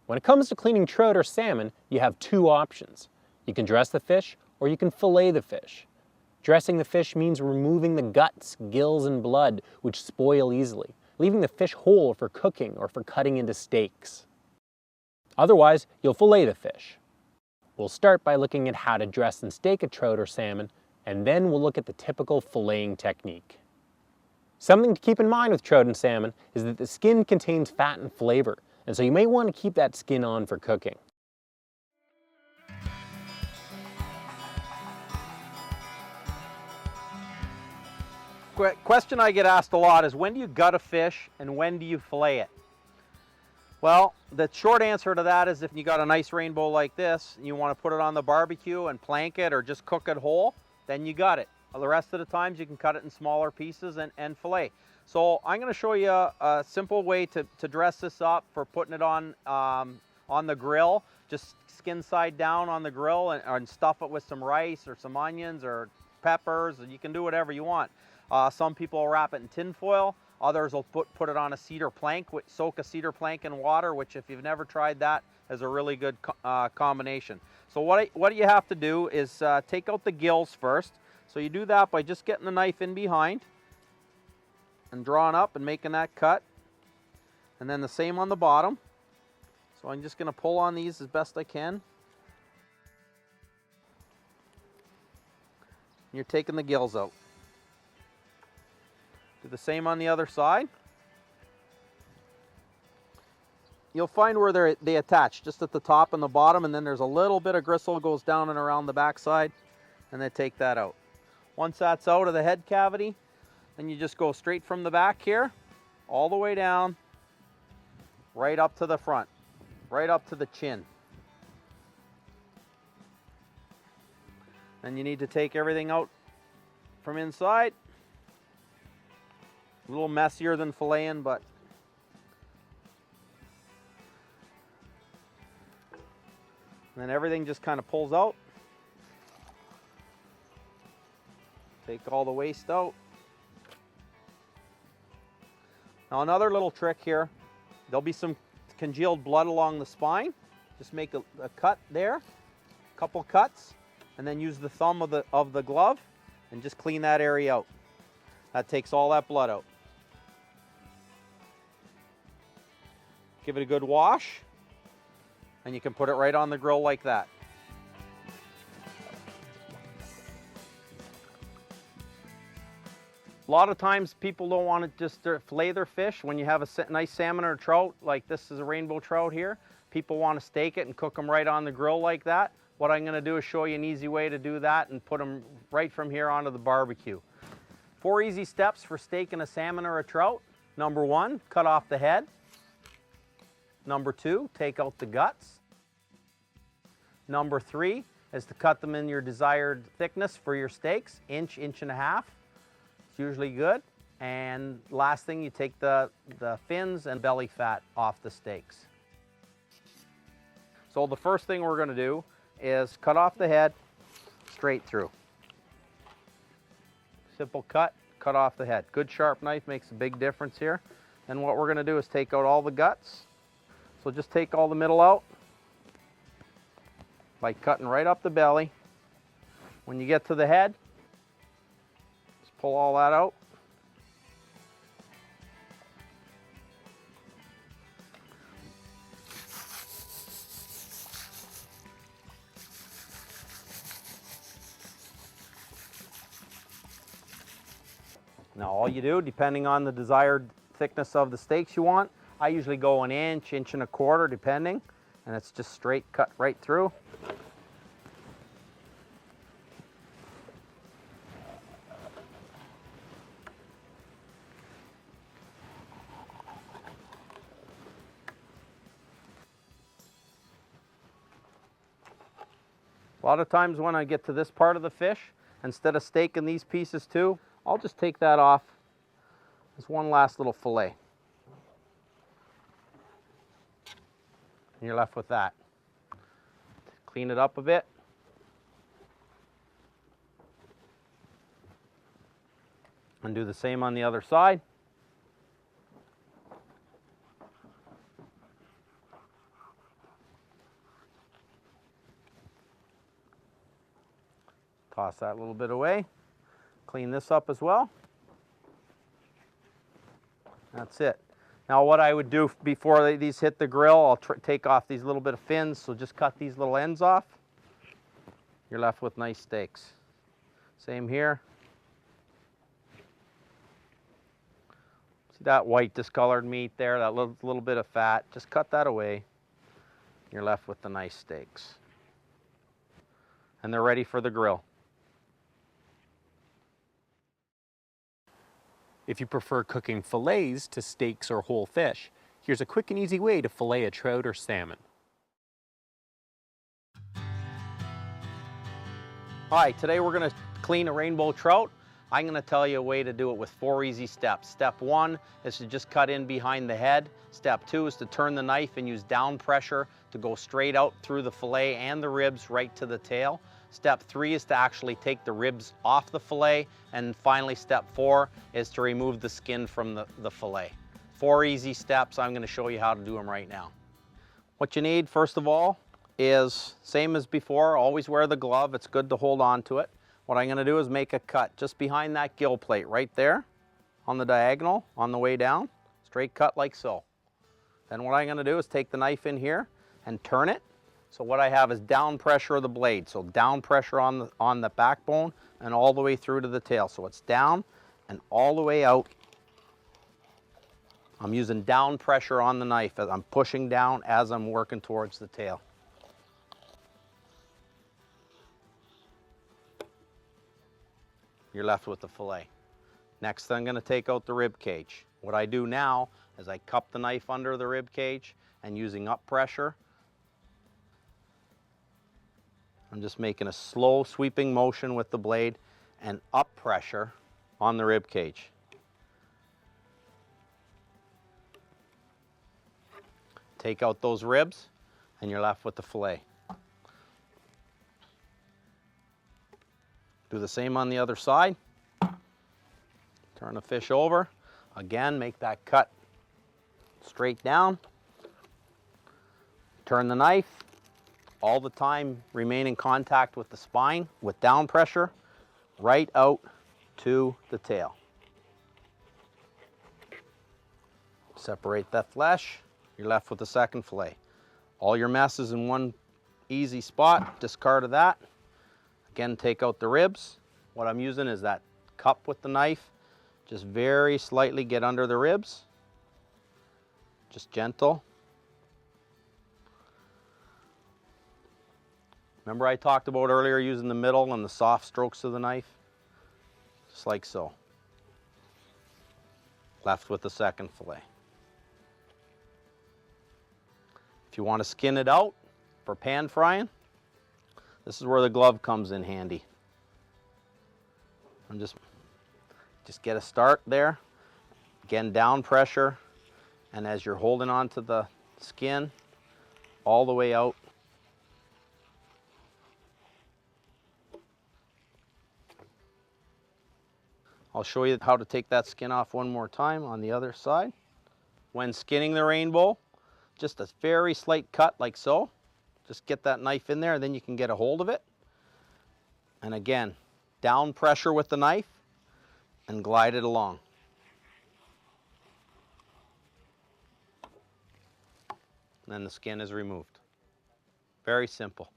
When it comes to cleaning trout or salmon, you have two options. You can dress the fish or you can fillet the fish. Dressing the fish means removing the guts, gills, and blood, which spoil easily, leaving the fish whole for cooking or for cutting into steaks. Otherwise, you'll fillet the fish. We'll start by looking at how to dress and steak a trout or salmon, and then we'll look at the typical filleting technique. Something to keep in mind with trout and salmon is that the skin contains fat and flavor, and so you may want to keep that skin on for cooking. Question I get asked a lot is, when do you gut a fish and when do you fillet it? Well, the short answer to that is, if you got a nice rainbow like this and you want to put it on the barbecue and plank it or just cook it whole, then you gut it. The rest of the times you can cut it in smaller pieces and fillet. So I'm going to show you a simple way to dress this up for putting it on the grill. Just skin side down on the grill and stuff it with some rice or some onions or peppers. You can do whatever you want. Some people will wrap it in tin foil. Others will put it on a cedar plank, soak a cedar plank in water, which, if you've never tried that, is a really good combination. So what you have to do is take out the gills first. So you do that by just getting the knife in behind and drawing up and making that cut. And then the same on the bottom. So I'm just going to pull on these as best I can. You're taking the gills out. Do the same on the other side. You'll find where they attach, just at the top and the bottom, and then there's a little bit of gristle goes down and around the backside, and then take that out. Once that's out of the head cavity, then you just go straight from the back here, all the way down, right up to the front, right up to the chin. Then you need to take everything out from inside. A little messier than filleting, but and then everything just kind of pulls out. Take all the waste out. Now another little trick here, there'll be some congealed blood along the spine. Just make a cut there, a couple cuts, and then use the thumb of the glove and just clean that area out. That takes all that blood out. Give it a good wash, and you can put it right on the grill like that. A lot of times people don't want to just fillet their fish. When you have a nice salmon or a trout, like this is a rainbow trout here, people want to steak it and cook them right on the grill like that. What I'm going to do is show you an easy way to do that and put them right from here onto the barbecue. 4 easy steps for steaking a salmon or a trout. Number 1, cut off the head. Number 2, take out the guts. Number 3 is to cut them in your desired thickness for your steaks, inch and a half. It's usually good. And last thing, you take the fins and belly fat off the steaks. So the first thing we're going to do is cut off the head straight through. Simple cut off the head. Good sharp knife makes a big difference here. And what we're going to do is take out all the guts. So just take all the middle out by cutting right up the belly. When you get to the head, just pull all that out. Now all you do, depending on the desired thickness of the steaks you want, I usually go an inch and a quarter depending, and it's just straight cut right through. A lot of times when I get to this part of the fish, instead of steaking these pieces too, I'll just take that off as one last little fillet. And you're left with that. Clean it up a bit. And do the same on the other side. Toss that little bit away. Clean this up as well. That's it. Now what I would do before these hit the grill, I'll take off these little bit of fins, so just cut these little ends off. You're left with nice steaks. Same here. See that white discolored meat there, that little bit of fat, just cut that away. You're left with the nice steaks. And they're ready for the grill. If you prefer cooking fillets to steaks or whole fish, here's a quick and easy way to fillet a trout or salmon. Hi, today we're going to clean a rainbow trout. I'm going to tell you a way to do it with 4 easy steps. Step 1 is to just cut in behind the head. Step 2 is to turn the knife and use down pressure to go straight out through the fillet and the ribs right to the tail. Step 3 is to actually take the ribs off the fillet. And finally, step 4 is to remove the skin from the fillet. 4 easy steps. I'm going to show you how to do them right now. What you need, first of all, is same as before. Always wear the glove. It's good to hold on to it. What I'm going to do is make a cut just behind that gill plate right there on the diagonal on the way down. Straight cut like so. Then what I'm going to do is take the knife in here and turn it. So what I have is down pressure of the blade. So down pressure on the backbone and all the way through to the tail. So it's down and all the way out. I'm using down pressure on the knife as I'm pushing down as I'm working towards the tail. You're left with the fillet. Next, I'm going to take out the rib cage. What I do now is I cup the knife under the rib cage and using up pressure, I'm just making a slow sweeping motion with the blade and up pressure on the rib cage. Take out those ribs and you're left with the fillet. Do the same on the other side. Turn the fish over. Again, make that cut straight down. Turn the knife. All the time remain in contact with the spine with down pressure right out to the tail. Separate that flesh. You're left with the second fillet. All your mess is in one easy spot. Discard of that. Again, take out the ribs. What I'm using is that cup with the knife. Just very slightly get under the ribs. Just gentle. Remember I talked about earlier using the middle and the soft strokes of the knife? Just like so. Left with the second fillet. If you want to skin it out for pan frying, this is where the glove comes in handy. And just get a start there. Again, down pressure. And as you're holding on to the skin, all the way out. I'll show you how to take that skin off one more time on the other side. When skinning the rainbow, just a very slight cut like so. Just get that knife in there and then you can get a hold of it. And again, down pressure with the knife and glide it along. And then the skin is removed. Very simple.